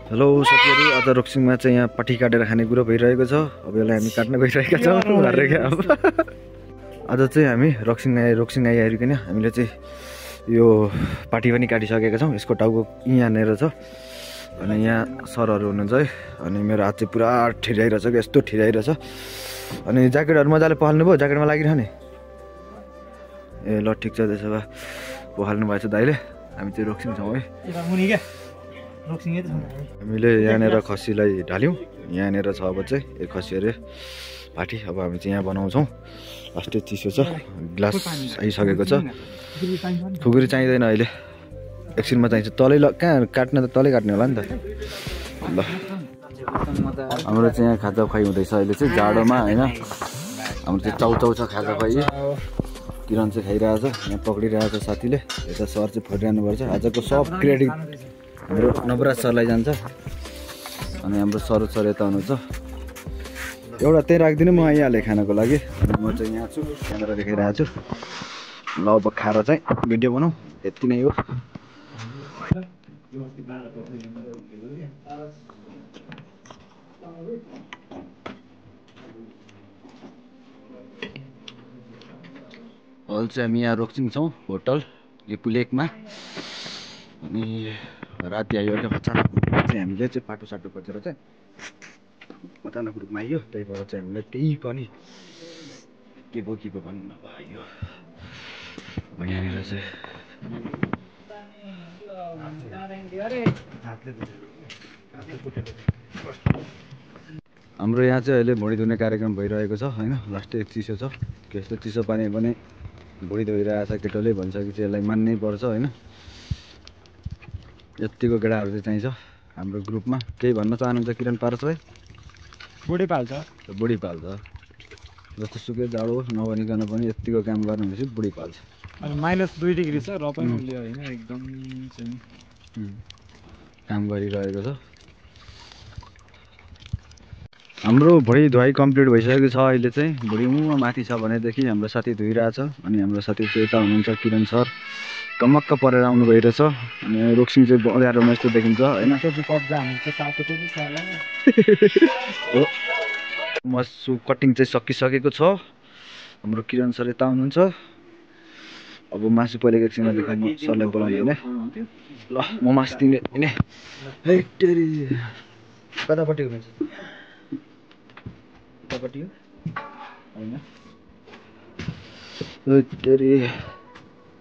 Hello साथीहरु, आज रोक्सिङमा चाहिँ यहाँ पट्टी काटेर खाने कुरो भइरहेको छ। अब यसलाई हामी काट्न गइरहेका छौँ भनेर के अब आज चाहिँ हामी रोक्सिङ आइकन हामीले चाहिँ यो पाटी पनि काटिसकेका छौँ। यसको टाउको यहाँनेर छ अनि यहाँ सरहरु हुनुहुन्छ है। अनि मेरो हात चाहिँ पुरा ठिराइरहेछ के यस्तो ठिराइरहेछ। अनि ज्याकेटहरु मजाले पहाल्नु भयो, ज्याकेटमा लागिरहने। ए ल ठिक छ, त्यसो भए पहाल्नु भएछ दाइले। हामी चाहिँ रोक्सिङ छौँ है। हामीले यहाँनेर खसीलाई ढाल्यौँ। यहाँनेर छ अब चाहिँ एक खसी अरे पाटी। अब हामी चाहिँ यहाँ बनाउँछौँ। लास्टै चिसो छ, ग्लास आइसकेको छ। खुकुरी चाहिँदैन अहिले, एकछिनमा चाहिन्छ। तलै कहाँ काट्न त तलै काट्ने होला नि त। ल हाम्रो चाहिँ यहाँ खाजा खुवाइ हुँदैछ अहिले चाहिँ जाडोमा होइन। हाम्रो चाहिँ चाउचाउ छ खाजा खुवाइ। किरण चाहिँ खाइरहेछ, यहाँ पक्रिरहेछ साथीले। यता सर चाहिँ फरिरहनु पर्छ। आजको सब क्रेडिट हाम्रो नवराज सरलाई जान्छ। अनि हाम्रो सरोज सर यता हुनुहुन्छ। एउटा त्यही राखिदिनु, म आइहालेँ खानको लागि। अनि म चाहिँ यहाँ छु, क्यामेरा देखाइरहेको छु। ल अब खाएर चाहिँ भिडियो बनाऊ, यति नै हो। हल चाहिँ हामी यहाँ रोक्सिङ छौँ, होटल यो पुलेकमा। अनि राति आयो क्या अचानक चाहिँ हामीले चाहिँ पाटो साटो खोजेर चाहिँ अचानक रूपमा आइयो। त्यही भएर चाहिँ हामीलाई केही पनि के पो भन्नु नभयो। यहाँनिर चाहिँ हाम्रो यहाँ चाहिँ अहिले भुँडी धुने कार्यक्रम भइरहेको छ होइन। लास्टै चिसो छ, यस्तो चिसो पानी पनि भुँडी धोइरहेछ केटोले भनिसकेपछि यसलाई मान्नै पर्छ होइन। यतिको केटाहरू चाहिँ चाहिन्छ हाम्रो ग्रुपमा। केही भन्न चाहनुहुन्छ किरण पारस भाइ? बुढी पाल्छ, बुढी पाल्छ। जस्तो सुकै जाडो नभनिकन पनि यतिको काम गर्नु भनेपछि बुढी पाल्छ। अनि -2 डिग्री छ र पनि उसले होइन एकदम चाहिँ काम गरिरहेको छ। हाम्रो भुँडी धुवाइ कम्प्लिट भइसकेको छ। अहिले चाहिँ भुँडी माथि छ भनेदेखि हाम्रो साथी धोइरहेछ। अनि हाम्रो साथी चाहिँ यता हुनुहुन्छ किरण सर, टमक्क परेर आउनु भइरहेछ। अनि रोक्सिङ चाहिँ अँध्यारोमा यस्तो देखिन्छ होइन। मासु कटिङ चाहिँ सकिसकेको छ। हाम्रो किरण सर यता हुनुहुन्छ। अब मासु पहिले एकछिनमा देखाउनु सरलाई बोलाउने होइन। ल म मासु दिने होइन। कतापट्टि हुनुहुन्छ? कतापट्टि हो होइन?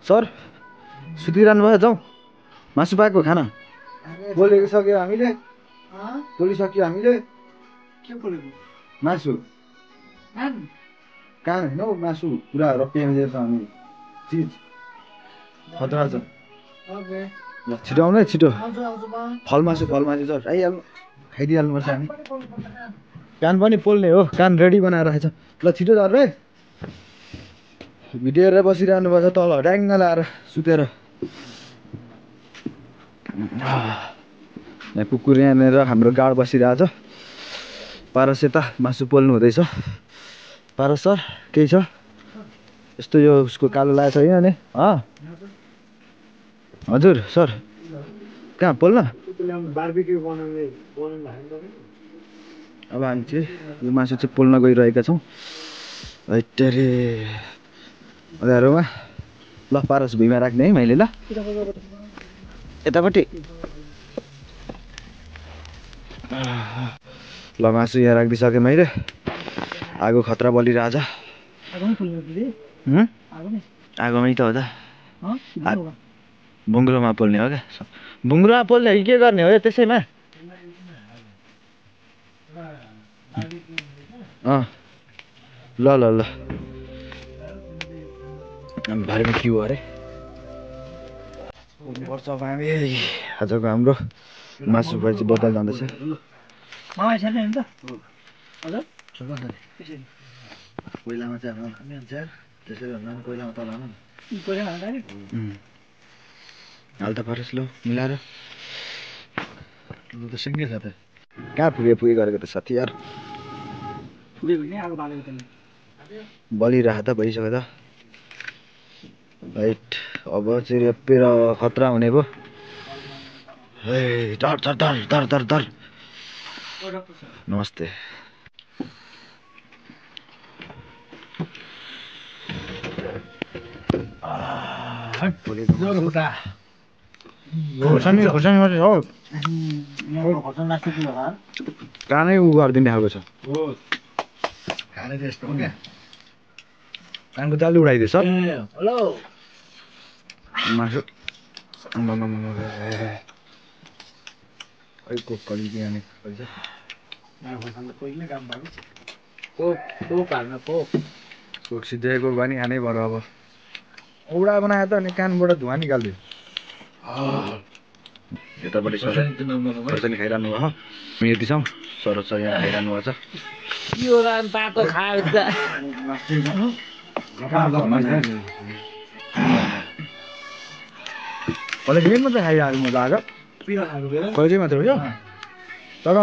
सर सुतिरहनु भयो? जाउँ, मासु पाएको खाना बोलिसक्यो हामीले। बोलिसक्यो हामीले। के बोलेको? मासु कहाँ होइन हौ, मासु पुरा रक्किएको छ। हामी चिज खतरा छ। ल छिटो आउनु है, छिटो। फलमासु सर आइहाल्नु, खाइदिइहाल्नुपर्छ हामी। कान पनि पोल्ने हो, कान रेडी बनाएर राखेछ। ल छिटो झर है। भिडियो हेरेर बसिरहनु पर्छ तल ड्याङ्ग लाएर सुतेर। यहाँ कुकुर यहाँनिर हाम्रो गाड बसिरहेछ। पारस यता मासु पोल्नु हुँदैछ। पारस सर केही छ यस्तो यो उसको कालो लागेको छ यहाँ नि? हजुर सर कहाँ पोल्न? अब हामी चाहिँ यो मासु चाहिँ पोल्न गइरहेका छौँ। हैट्टेरी अँध्यारोमा। ल पारस भुइँमा राख्ने है मैले। ल यतापट्टि। ल मासु यहाँ राखिदिइसकेँ मैले। आगो खतरा बलिरहेछ। आगोमै त हो त। बुङ्ग्रोमा पोल्ने हो क्या? बुङ्ग्रोमा पोल्ने हो कि के गर्ने हो त्यसैमा? ल ल ल भाइमा के हो अरे पर्छ। अब हामी आजको हाम्रो मासु भाइ चाहिँ बदल जाँदैछ। पहिलामा चाहिँ त्यसरी भन्दा पनि पहिलामा तल हाल त पारस लो मिलाएर। ल त सिङ्गै छ त। कहाँ पुगे गरेको त साथी यार। बलिरह त भइसक्यो त। राइट अब चाहिँ रेपेर खतरा हुने भयो। ए धर धर धर धर धर धर नमस्ते खोर्सानी मात्रै हो कानै उ गरिदिने खालको छ खाने त्यस्तो हो क्या कानको चालु उडाइदिएछ हेलो मासु कोक सिधेको पनि खानै पर्यो अब औडा बनायो त अनि कानबाट धुवा निकाल्दियो यतापट्टि खोर्सानी खाइरहनु भयो हामी यति छौँ सरोज छ यहाँ खाइरहनु भएको छ कलेजी मात्रै खाइरहेको म त आज कलेजी मात्रै हो यो तर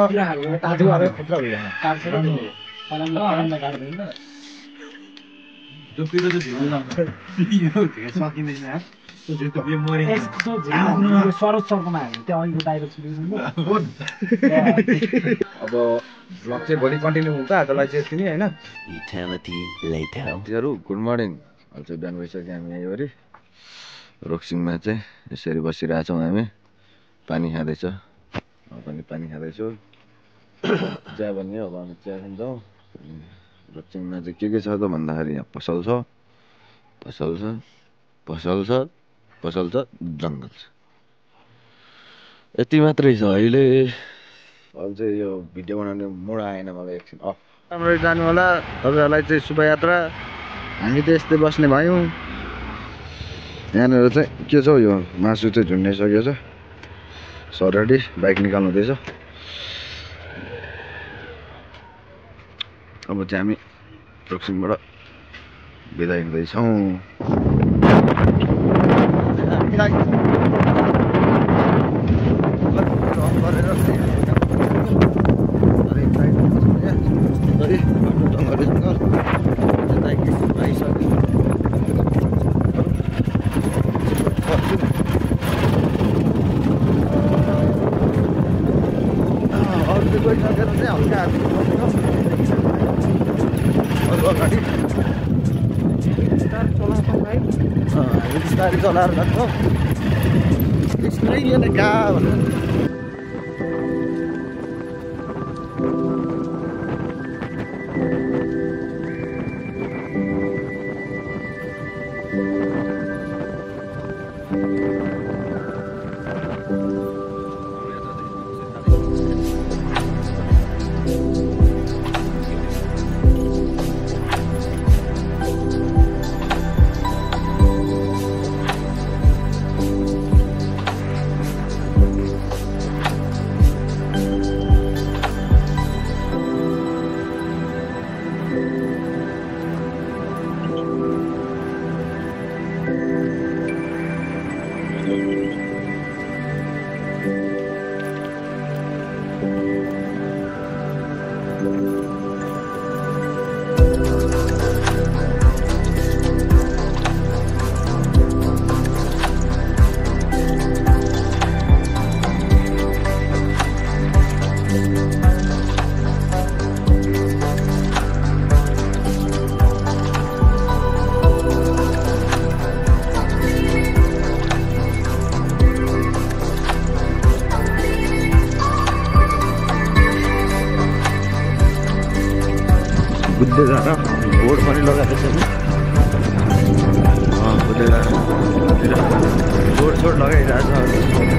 अब भ्लग चाहिँ भोलि कन्टिन्यू हुन्छ आजलाई चाहिँ यति नै होइन गुड मर्निङ अहिले चाहिँ बिहान भइसक्यो हामी यहीँभरि रोक्सिङमा चाहिँ यसरी बसिरहेछौँ हामी पानी खाँदैछ पनि पानी खाँदैछु चिया भन्ने अब हामी चिया खान्छौँ रोक्सिङमा चाहिँ के छ त भन्दाखेरि यहाँ पसल छ जङ्गल छ यति मात्रै छ अहिले अब चाहिँ यो भिडियो बनाउने मोड आएन मलाई एकछिन राम्ररी जानु होला तपाईँहरूलाई चाहिँ शुभयात्रा हामी त यस्तै बस्ने भयौँ यहाँनिर चाहिँ के छ यो मासु चाहिँ झुन्डिसकेको छ सरडी बाइक निकाल्नु हुँदैछ अब चाहिँ हामी रोक्सिङबाट बिदा हिँड्दैछौँ बिस्तारै चलाएर जान्छ बिस्तारै कहाँ भनेर बुझ्दै जाँदा बोर्ड पनि लगाएको छ बुझ्दै जाँदा बोर्ड सोर्ड लगाइरहेछ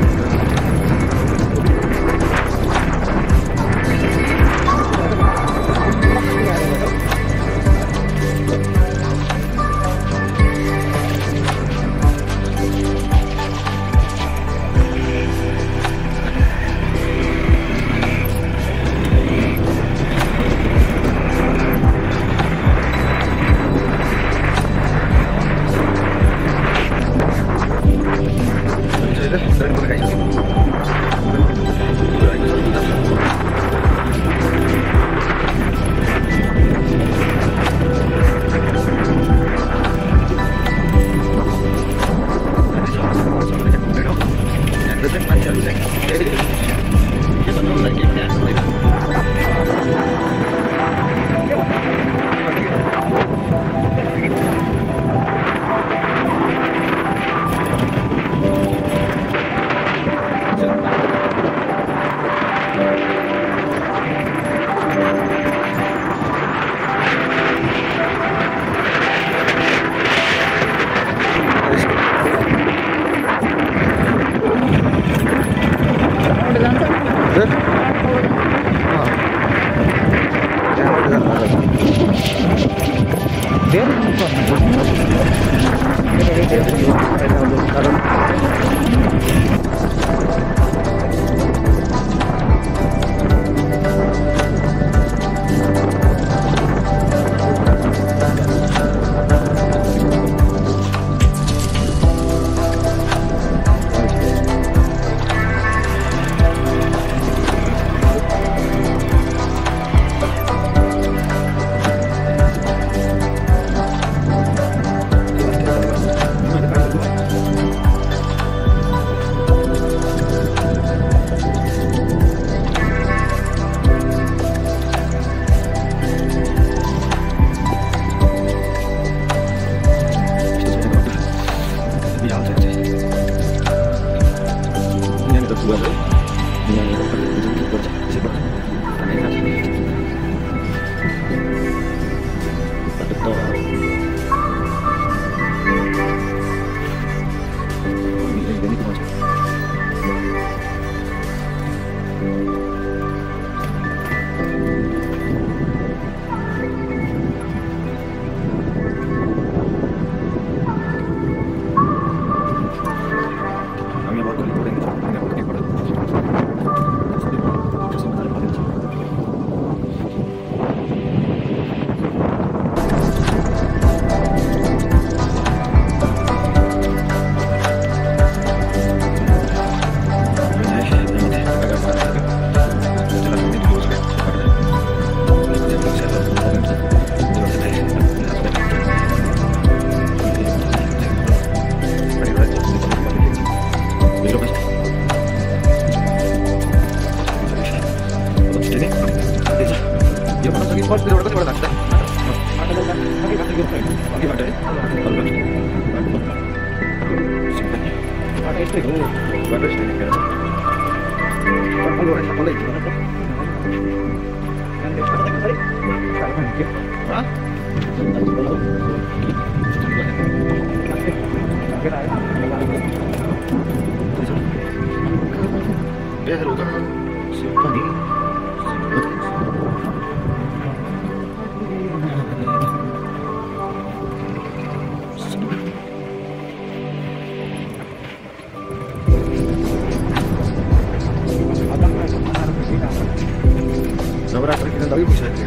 नवरात्र किन लागि पुगिसक्यो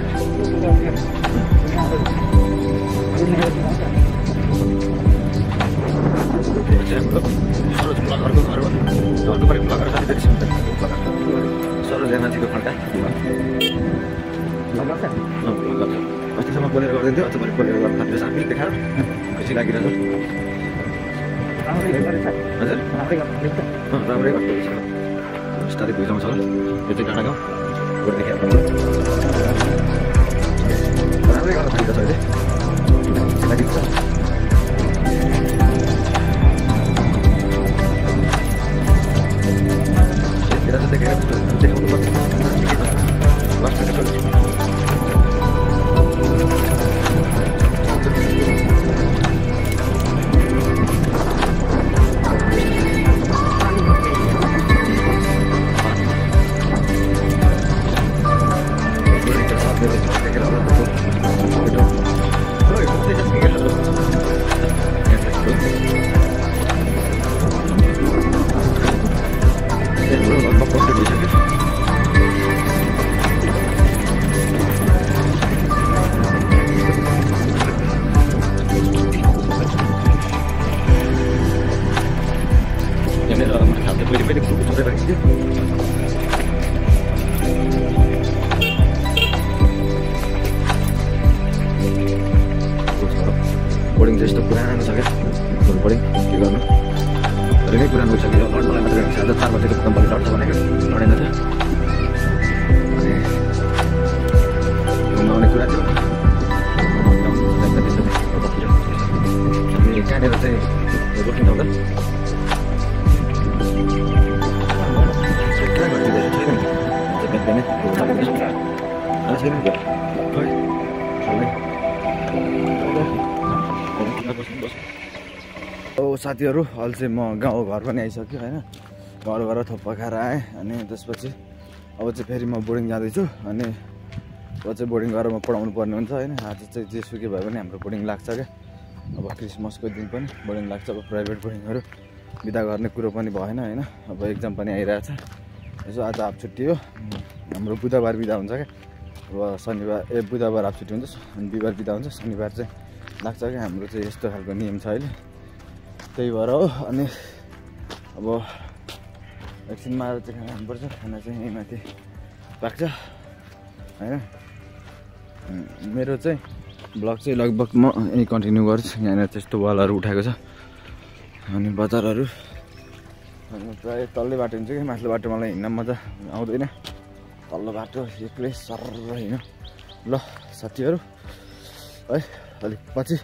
सरोजनाजीको खड्का अस्तिसम्म बोलेर गरिदिन्थ्यो अझ मैले बोलेर गर्न थाल्यो साथी देखाएर खुसी लागिरहेछ हजुर राम्रै गर्दो रहेछ बिस्तारै बुझाउँछ होला यो चाहिँ डाँडा गाउँ गोरुदेखि राम्रै गर्न थालिरहेछ अहिले लागिन्छ देखाउनु पर्छ बोर्डिङ चाहिँ यस्तो पुरानो छ क्या बोर्डिङ के गर्नु धेरै नै पुरानो भइसक्यो लड्नलाई मात्रै साझा 4 बजेको कम्पनी लड्छ भनेको लडेन थियो अनि नआउने कुरा थियो कहाँनिर चाहिँ रोकिन्छ होला साथीहरू अहिले चाहिँ म गाउँ घर पनि आइसक्यो होइन घर गएर थोप्पा खाएर आएँ अनि त्यसपछि अब चाहिँ फेरि म बोर्डिङ जाँदैछु अनि अब चाहिँ बोर्डिङ गएर म पढाउनु पर्ने हुन्छ होइन आज चाहिँ जेसुकै भए पनि हाम्रो बोर्डिङ लाग्छ क्या अब क्रिसमसको दिन पनि बोर्डिङ लाग्छ अब प्राइभेट बोर्डिङहरू बिदा गर्ने कुरो पनि भएन होइन अब एक्जाम पनि आइरहेछ यसो आज हाफ छुट्टी हो हाम्रो बुधबार बिदा हुन्छ क्या अब शनिबार बुधबार हाफ छुट्टी हुन्छ अनि बिहिबार बिदा हुन्छ शनिबार चाहिँ लाग्छ क्या हाम्रो चाहिँ यस्तो खालको नियम छ अहिले त्यही भएर हो अनि अब एकछिनमा चाहिँ खाना खानुपर्छ खाना चाहिँ यहीँ माथि पाक्छ होइन मेरो चाहिँ ब्लग चाहिँ लगभग म यहीँ कन्टिन्यू गर्छु यहाँनिर त्यस्तो वालहरू उठाएको छ अनि बजारहरू अनि प्रायः तल्लो बाटो हुन्छ कि माथिल्लो बाटो मलाई हिँड्न मजा आउँदैन तल्लो बाटो एक्लै सर हिँड्नु ल साथीहरू है अलिक पछि